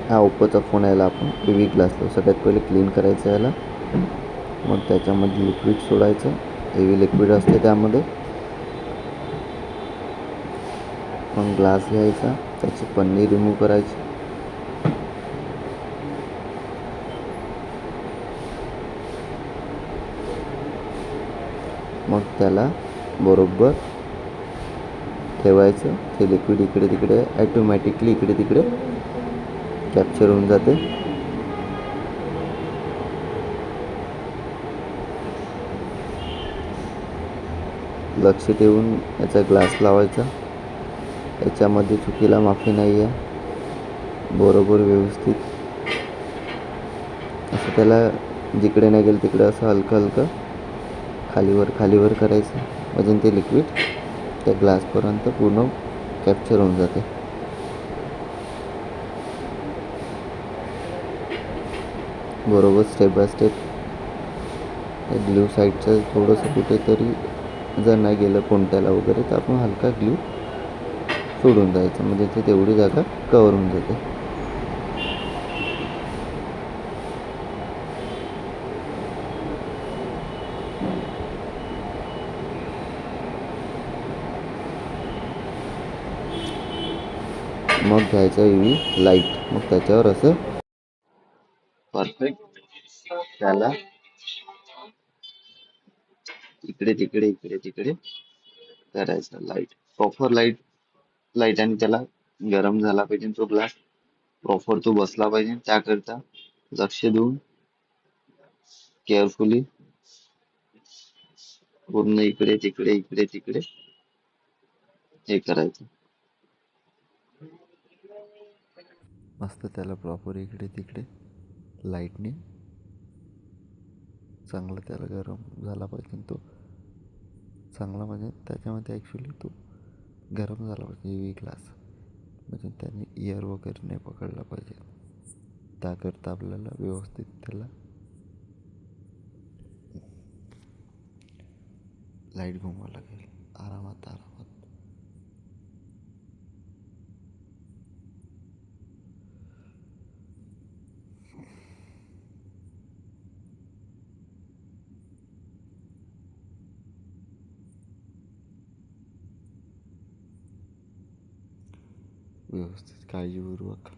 हा ओप्पोचा फोन यायला आपण UV ग्लास लावू. सगळ्यात पहिले क्लीन करायचं याला. मग त्याच्यामध्ये लिक्विड सोडायचं. हेवी लिक्विड असते त्यामध्ये. मग ग्लास घ्यायचा, त्याची पन्नी रिमूव्ह करायची. मग त्याला बरोबर ठेवायचं. ते लिक्विड इकडे तिकडे ॲटोमॅटिकली इकडे तिकडे कॅप्चर होऊन जाते. लक्ष ठेवून याचा ग्लास लावायचा. याच्यामध्ये चुकीला माफी नाही आहे. बरोबर व्यवस्थित असं त्याला जिकडे नाही गेलं तिकडे असं हलकं हलकं खालीवर करायचं. म्हणजे ते लिक्विड त्या ग्लासपर्यंत पूर्ण कॅप्चर होऊन जाते. बरोबर स्टेप बाय स्टेप ग्लू साईडचं थोडंसं कुठेतरी जर नाही गेलं कोणत्याला वगैरे तर आपण हलका ग्लू सोडून जायचं. म्हणजे ते तेवढी जागा कवर होऊन जाते. मग घ्यायचं UV लाईट. मग त्याच्यावर असं परफेक्ट त्याला इकडे तिकडे करायचं. लाईट प्रॉपर लाईट आणि त्याला गरम झाला पाहिजे तो ग्लास. प्रॉपर तो बसला पाहिजे. त्याकरता लक्ष देऊन केअरफुली पूर्ण इकडे तिकडे हे करायचं. मस्त त्याला प्रॉपर इकडे तिकडे लाईटने चांगला त्याला गरम झाला पाहिजे. तो चांगला म्हणजे त्याच्यामध्ये ॲक्च्युली तो गरम झाला पाहिजे UV ग्लास. म्हणजे त्याने इयर वगैरे नाही पकडला पाहिजे. त्याकरता आपल्याला व्यवस्थित त्याला लाईट घुमवावं लागेल. आरामात व्यवस्थित काळजीपूर्वक